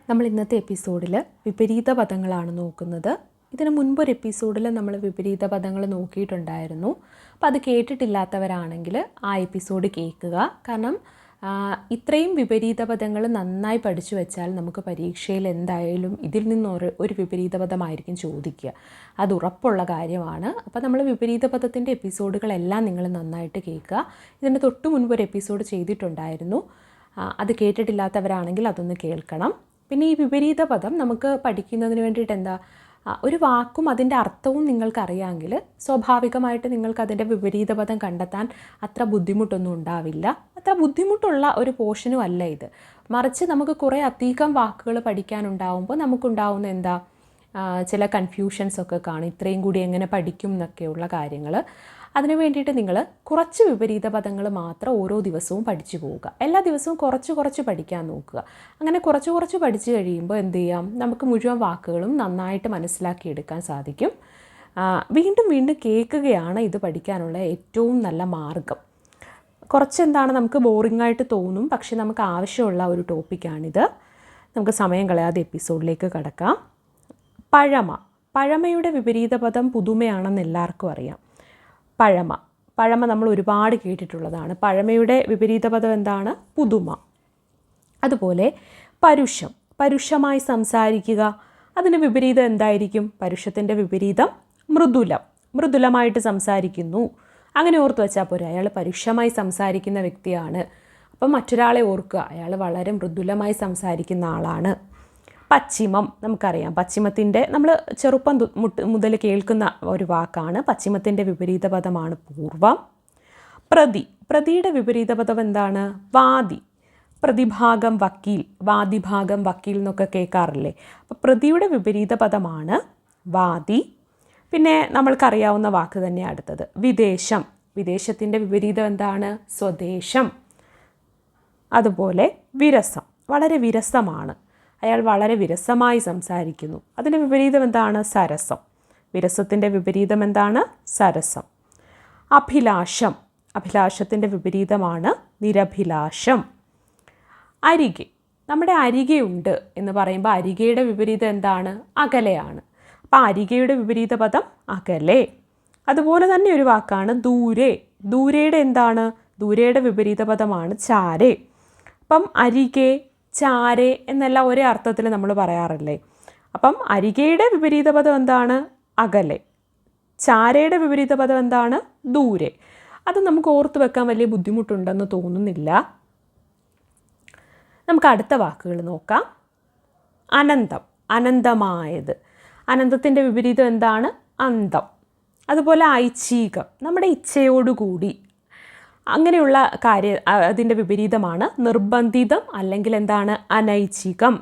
നമ്മൾ ഇന്നത്തെ എപ്പിസോഡിൽ വിപരീത പദങ്ങളാണ് നോക്കുന്നത്. ഇതിന് മുൻപൊരു എപ്പിസോഡിൽ നമ്മൾ വിപരീത പദങ്ങൾ നോക്കിയിട്ടുണ്ടായിരുന്നു. അപ്പോൾ അത് കേട്ടിട്ടില്ലാത്തവരാണെങ്കിൽ ആ എപ്പിസോഡ് കേൾക്കുക. കാരണം ഇത്രയും വിപരീത പദങ്ങൾ നന്നായി പഠിച്ചു വെച്ചാൽ നമുക്ക് പരീക്ഷയിൽ എന്തായാലും ഇതിൽ നിന്ന് ഒരു വിപരീത പദമായിരിക്കും ചോദിക്കുക. അത് ഉറപ്പുള്ള കാര്യമാണ്. അപ്പോൾ നമ്മൾ വിപരീത പദത്തിൻ്റെ എപ്പിസോഡുകളെല്ലാം നിങ്ങൾ നന്നായിട്ട് കേൾക്കുക. ഇതിന് തൊട്ട് മുൻപ് ഒരു എപ്പിസോഡ് ചെയ്തിട്ടുണ്ടായിരുന്നു. അത് കേട്ടിട്ടില്ലാത്തവരാണെങ്കിൽ അതൊന്ന് കേൾക്കണം. പിന്നെ ഈ വിപരീത പദം നമുക്ക് പഠിക്കുന്നതിന് വേണ്ടിയിട്ട് ഒരു വാക്കും അതിൻ്റെ അർത്ഥവും നിങ്ങൾക്കറിയാമെങ്കിൽ സ്വാഭാവികമായിട്ട് നിങ്ങൾക്കതിൻ്റെ വിപരീത പദം കണ്ടെത്താൻ അത്ര ബുദ്ധിമുട്ടൊന്നും ഉണ്ടാവില്ല. അത്ര ബുദ്ധിമുട്ടുള്ള ഒരു പോർഷനും അല്ല ഇത്. മറിച്ച് നമുക്ക് കുറേ അധികം വാക്കുകൾ പഠിക്കാനുണ്ടാവുമ്പോൾ നമുക്കുണ്ടാവുന്ന ചില കൺഫ്യൂഷൻസൊക്കെ കാണും. ഇത്രയും കൂടി എങ്ങനെ പഠിക്കും എന്നൊക്കെയുള്ള കാര്യങ്ങൾ. അതിനു വേണ്ടിയിട്ട് നിങ്ങൾ കുറച്ച് വിപരീത പദങ്ങൾ മാത്രം ഓരോ ദിവസവും പഠിച്ചു പോവുക. എല്ലാ ദിവസവും കുറച്ച് പഠിക്കാൻ നോക്കുക. അങ്ങനെ കുറച്ച് പഠിച്ചു കഴിയുമ്പോൾ എന്ത് ചെയ്യാം, നമുക്ക് മുഴുവൻ വാക്കുകളും നന്നായിട്ട് മനസ്സിലാക്കിയെടുക്കാൻ സാധിക്കും. വീണ്ടും കേൾക്കുകയാണ് ഇത് പഠിക്കാനുള്ള ഏറ്റവും നല്ല മാർഗം. നമുക്ക് ബോറിംഗായിട്ട് തോന്നും, പക്ഷെ നമുക്ക് ആവശ്യമുള്ള ഒരു ടോപ്പിക്കാണിത്. നമുക്ക് സമയം കളയാതെ എപ്പിസോഡിലേക്ക് കടക്കാം. പഴമയുടെ വിപരീത പദം പുതുമയാണെന്ന് എല്ലാവർക്കും അറിയാം. പഴമ നമ്മൾ ഒരുപാട് കേട്ടിട്ടുള്ളതാണ്. പഴമയുടെ വിപരീത പദം എന്താണ്? പുതുമ. അതുപോലെ പരുഷമായി സംസാരിക്കുക, അതിന് വിപരീതം എന്തായിരിക്കും? പരുഷത്തിൻ്റെ വിപരീതം മൃദുലമായിട്ട് സംസാരിക്കുന്നു. അങ്ങനെ ഓർത്ത് വെച്ചാൽ പോരെ, അയാൾ പരുഷമായി സംസാരിക്കുന്ന വ്യക്തിയാണ്. അപ്പം മറ്റൊരാളെ ഓർക്കുക, അയാൾ വളരെ മൃദുലമായി സംസാരിക്കുന്ന ആളാണ്. പശ്ചിമം നമുക്കറിയാം. പശ്ചിമത്തിൻ്റെ നമ്മൾ ചെറുപ്പം മുതൽ കേൾക്കുന്ന ഒരു വാക്കാണ്. പശ്ചിമത്തിൻ്റെ വിപരീത പദമാണ് പൂർവം. പ്രതിയുടെ വിപരീത പദം എന്താണ്? വാദി. പ്രതിഭാഗം വക്കീൽ, വാദിഭാഗം വക്കീൽ എന്നൊക്കെ കേൾക്കാറില്ലേ? അപ്പോൾ പ്രതിയുടെ വിപരീത പദമാണ് വാദി. പിന്നെ നമ്മൾക്കറിയാവുന്ന വാക്ക് തന്നെ അടുത്തത് വിദേശത്തിൻ്റെ വിപരീതം എന്താണ്? സ്വദേശം. അതുപോലെ വിരസം, വളരെ വിരസമാണ്, അയാൾ വളരെ വിരസമായി സംസാരിക്കുന്നു. അതിൻ്റെ വിപരീതം എന്താണ്? സരസം. വിരസത്തിൻ്റെ വിപരീതം എന്താണ്? സരസം. അഭിലാഷത്തിൻ്റെ വിപരീതമാണ് നിരഭിലാഷം. നമ്മുടെ അരികെയുണ്ട് എന്ന് പറയുമ്പോൾ അരികയുടെ വിപരീതം എന്താണ്? അകലെയാണ്. അപ്പോൾ അരികയുടെ വിപരീത പദം അകലെ. അതുപോലെ തന്നെ ഒരു വാക്കാണ് ദൂരയുടെ എന്താണ്? ദൂരയുടെ വിപരീത പദമാണ് ചാരെ. അപ്പം അരികെ, ചാരെ എന്നെല്ലാം ഒരേ അർത്ഥത്തിൽ നമ്മൾ പറയാറില്ലേ? അപ്പം അരികയുടെ വിപരീത പദം എന്താണ്? അകലെ. ചാരയുടെ വിപരീത പദം എന്താണ്? ദൂരെ. അത് നമുക്ക് ഓർത്ത് വെക്കാൻ വലിയ ബുദ്ധിമുട്ടുണ്ടെന്ന് തോന്നുന്നില്ല. നമുക്ക് അടുത്ത വാക്കുകൾ നോക്കാം. അനന്തമായത്. അനന്തത്തിൻ്റെ വിപരീതം എന്താണ്? അന്തം. അതുപോലെ ഐച്ഛികം, നമ്മുടെ ഇച്ഛയോടുകൂടി, അങ്ങനെയുള്ള അതിൻ്റെ വിപരീതമാണ് നിർബന്ധിതം, അല്ലെങ്കിൽ എന്താണ്? അനൈച്ഛികം.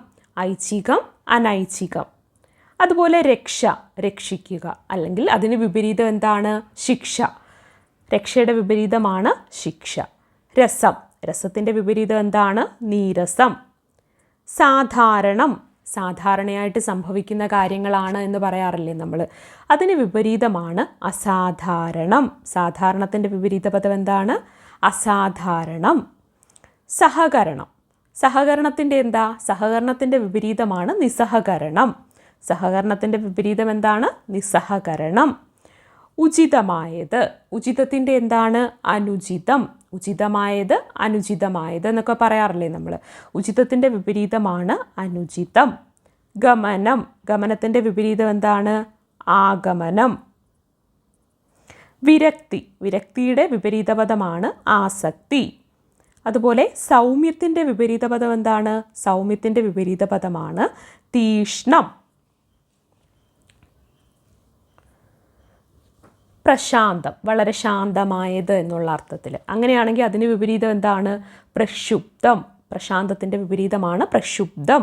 അനൈച്ഛികം. അതുപോലെ രക്ഷിക്കുക, അല്ലെങ്കിൽ അതിന് വിപരീതം എന്താണ്? ശിക്ഷ. രക്ഷയുടെ വിപരീതമാണ് ശിക്ഷ. രസത്തിൻ്റെ വിപരീതം എന്താണ്? നീരസം. സാധാരണയായിട്ട് സംഭവിക്കുന്ന കാര്യങ്ങളാണ് എന്ന് പറയാറില്ലേ നമ്മൾ? അതിന് വിപരീതമാണ് അസാധാരണം. സാധാരണത്തിൻ്റെ വിപരീത പദം എന്താണ്? അസാധാരണം. സഹകരണത്തിൻ്റെ വിപരീതമാണ് നിസ്സഹകരണം. സഹകരണത്തിൻ്റെ വിപരീതം എന്താണ്? നിസ്സഹകരണം. ഉചിതത്തിൻ്റെ എന്താണ്? അനുചിതം. അനുചിതമായത് എന്നൊക്കെ പറയാറില്ലേ നമ്മൾ? ഉചിതത്തിൻ്റെ വിപരീതമാണ് അനുചിതം. ഗമനത്തിൻ്റെ വിപരീതം എന്താണ്? ആഗമനം. വിരക്തിയുടെ വിപരീത പദമാണ് ആസക്തി. അതുപോലെ സൗമ്യത്തിൻ്റെ വിപരീത പദം എന്താണ്? സൗമ്യത്തിൻ്റെ വിപരീത പദമാണ് തീഷ്ണം. പ്രശാന്തം, വളരെ ശാന്തമായത് എന്നുള്ള അർത്ഥത്തിൽ. അങ്ങനെയാണെങ്കിൽ അതിന് വിപരീതം എന്താണ്? പ്രക്ഷുബ്ധം. പ്രശാന്തത്തിൻ്റെ വിപരീതമാണ് പ്രക്ഷുബ്ധം.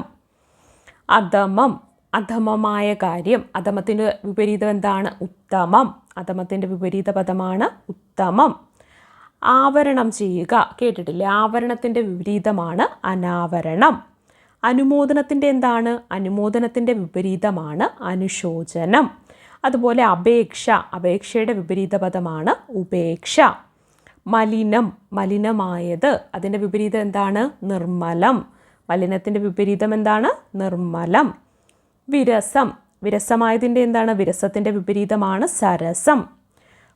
അധമമായ കാര്യം. അധമത്തിൻ്റെ വിപരീതം എന്താണ്? ഉത്തമം. അധമത്തിൻ്റെ വിപരീത പദമാണ് ഉത്തമം. ആവരണം ചെയ്യുക, കേട്ടിട്ടില്ലേ? ആവരണത്തിൻ്റെ വിപരീതമാണ് അനാവരണം. അനുമോദനത്തിൻ്റെ എന്താണ്? അനുമോദനത്തിൻ്റെ വിപരീതമാണ് അനുശോചനം. അതുപോലെ അപേക്ഷയുടെ വിപരീത പദമാണ് ഉപേക്ഷ. മലിനമായത്, അതിൻ്റെ വിപരീതം എന്താണ്? നിർമ്മലം. മലിനത്തിൻ്റെ വിപരീതം എന്താണ്? നിർമ്മലം. വിരസം, വിരസമായതിൻ്റെ എന്താണ്? വിരസത്തിൻ്റെ വിപരീതമാണ് സരസം.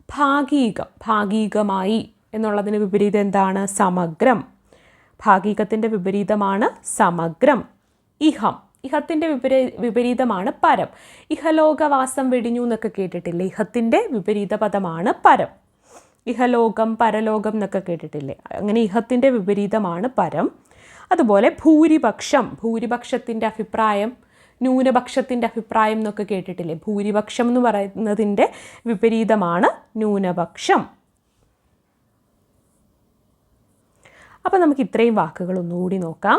ഭാഗികം, ഭാഗികമായി എന്നുള്ളതിന് വിപരീതം എന്താണ്? സമഗ്രം. ഭാഗികത്തിൻ്റെ വിപരീതമാണ് സമഗ്രം. ഇഹം, ഇഹത്തിൻ്റെ വിപരീതമാണ് പരം. ഇഹലോകവാസം വെടിഞ്ഞു എന്നൊക്കെ കേട്ടിട്ടില്ലേ? ഇഹത്തിൻ്റെ വിപരീത പദമാണ് പരം. ഇഹലോകം പരലോകം എന്നൊക്കെ കേട്ടിട്ടില്ലേ? അങ്ങനെ ഇഹത്തിൻ്റെ വിപരീതമാണ് പരം. അതുപോലെ ഭൂരിപക്ഷം, ഭൂരിപക്ഷത്തിൻ്റെ അഭിപ്രായം, ന്യൂനപക്ഷത്തിൻ്റെ അഭിപ്രായം എന്നൊക്കെ കേട്ടിട്ടില്ലേ? ഭൂരിപക്ഷം എന്ന് പറയുന്നതിൻ്റെ വിപരീതമാണ് ന്യൂനപക്ഷം. അപ്പോൾ നമുക്ക് ഇത്രയും വാക്കുകൾ ഒന്നുകൂടി നോക്കാം.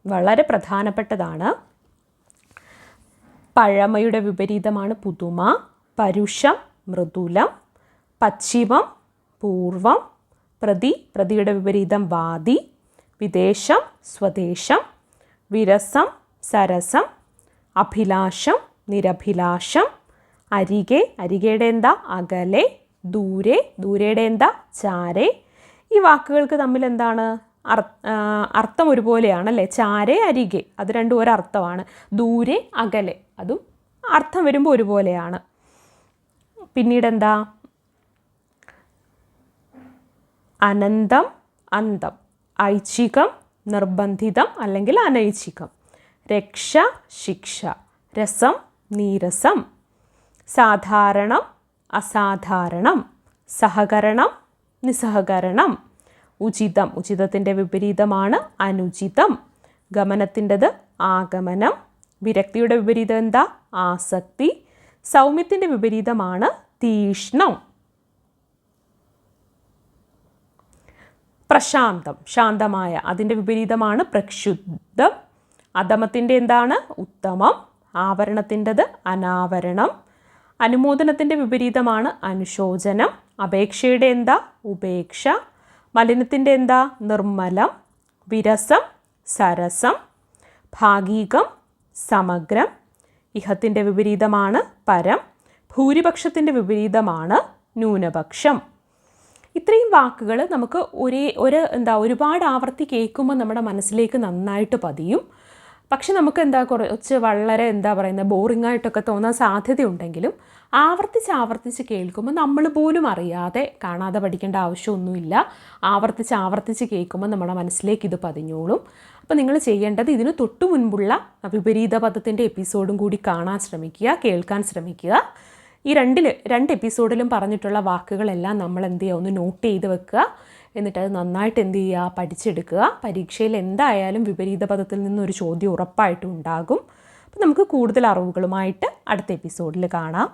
വളരെ പ്രധാനപ്പെട്ടതാണ്. പഴമയുടെ വിപരീതമാണ് പുതുമ. പരുഷം മൃദുലം. പശ്ചിമം പൂർവം. പ്രതി, പ്രതിയുടെ വിപരീതം വാദി. വിദേശം സ്വദേശം. വിരസം സരസം. അഭിലാഷം നിരഭിലാഷം. അരികെ, അരികയുടെ എന്താ? അകലെ. ദൂരെ, ദൂരയുടെ എന്താ? ചാരെ. ഈ വാക്കുകൾക്ക് തമ്മിൽ എന്താണ് അർത്ഥം? ഒരുപോലെയാണല്ലേ? ചാരെ അരികെ, അത് രണ്ടും ഒരർത്ഥമാണ്. ദൂരെ അകലെ, അതും അർത്ഥം വരുമ്പോൾ ഒരുപോലെയാണ്. പിന്നീട് എന്താ? അനന്തം അന്തം. ഐച്ഛികം നിർബന്ധിതം അല്ലെങ്കിൽ അനൈച്ഛികം. രക്ഷ ശിക്ഷ. രസം നീരസം. സാധാരണം അസാധാരണം. സഹകരണം നിസ്സഹകരണം. ഉചിതം, ഉചിതത്തിൻ്റെ വിപരീതമാണ് അനുചിതം. ഗമനത്തിൻ്റെത് ആഗമനം. വിരക്തിയുടെ വിപരീതം എന്താ? ആസക്തി. സൗമ്യത്തിൻ്റെ വിപരീതമാണ് തീഷ്ണം. പ്രശാന്തം, ശാന്തമായ, അതിൻ്റെ വിപരീതമാണ് പ്രക്ഷുബ്ധം. അധമത്തിൻ്റെ എന്താണ്? ഉത്തമം. ആവരണത്തിൻ്റെത് അനാവരണം. അനുമോദനത്തിൻ്റെ വിപരീതമാണ് അനുശോചനം. അപേക്ഷയുടെ എന്താ? ഉപേക്ഷ. മലിനത്തിൻ്റെ എന്താ? നിർമ്മലം. വിരസം സരസം. ഭാഗികം സമഗ്രം. ഇഹത്തിൻ്റെ വിപരീതമാണ് പരം. ഭൂരിപക്ഷത്തിൻ്റെ വിപരീതമാണ് ന്യൂനപക്ഷം. ഇത്രയും വാക്കുകൾ നമുക്ക് ഒരുപാട് ആവർത്തി കേൾക്കുമ്പോൾ നമ്മുടെ മനസ്സിലേക്ക് നന്നായിട്ട് പതിയും. പക്ഷെ നമുക്ക് കുറച്ച് വളരെ ബോറിംഗ് ആയിട്ടൊക്കെ തോന്നാൻ സാധ്യതയുണ്ടെങ്കിലും ആവർത്തിച്ച് കേൾക്കുമ്പോൾ നമ്മൾ പോലും അറിയാതെ കാണാതെ പഠിക്കേണ്ട ആവശ്യമൊന്നുമില്ല. ആവർത്തിച്ച് കേൾക്കുമ്പോൾ നമ്മുടെ മനസ്സിലേക്ക് ഇത് പതിഞ്ഞോളും. അപ്പോൾ നിങ്ങൾ ചെയ്യേണ്ടത് ഇതിന് തൊട്ടു മുൻപുള്ള വിപരീത പദത്തിൻ്റെ എപ്പിസോഡും കൂടി കാണാൻ ശ്രമിക്കുക, കേൾക്കാൻ ശ്രമിക്കുക. ഈ രണ്ട് എപ്പിസോഡിലും പറഞ്ഞിട്ടുള്ള വാക്കുകളെല്ലാം നമ്മൾ ഒന്ന് നോട്ട് ചെയ്ത് വെക്കുക. എന്നിട്ട് അത് നന്നായിട്ട് പഠിച്ചെടുക്കുക. പരീക്ഷയിൽ എന്തായാലും വിപരീത പദത്തിൽ നിന്നൊരു ചോദ്യം ഉറപ്പായിട്ടും ഉണ്ടാകും. അപ്പോൾ നമുക്ക് കൂടുതൽ അറിവുകളുമായിട്ട് അടുത്ത എപ്പിസോഡിൽ കാണാം.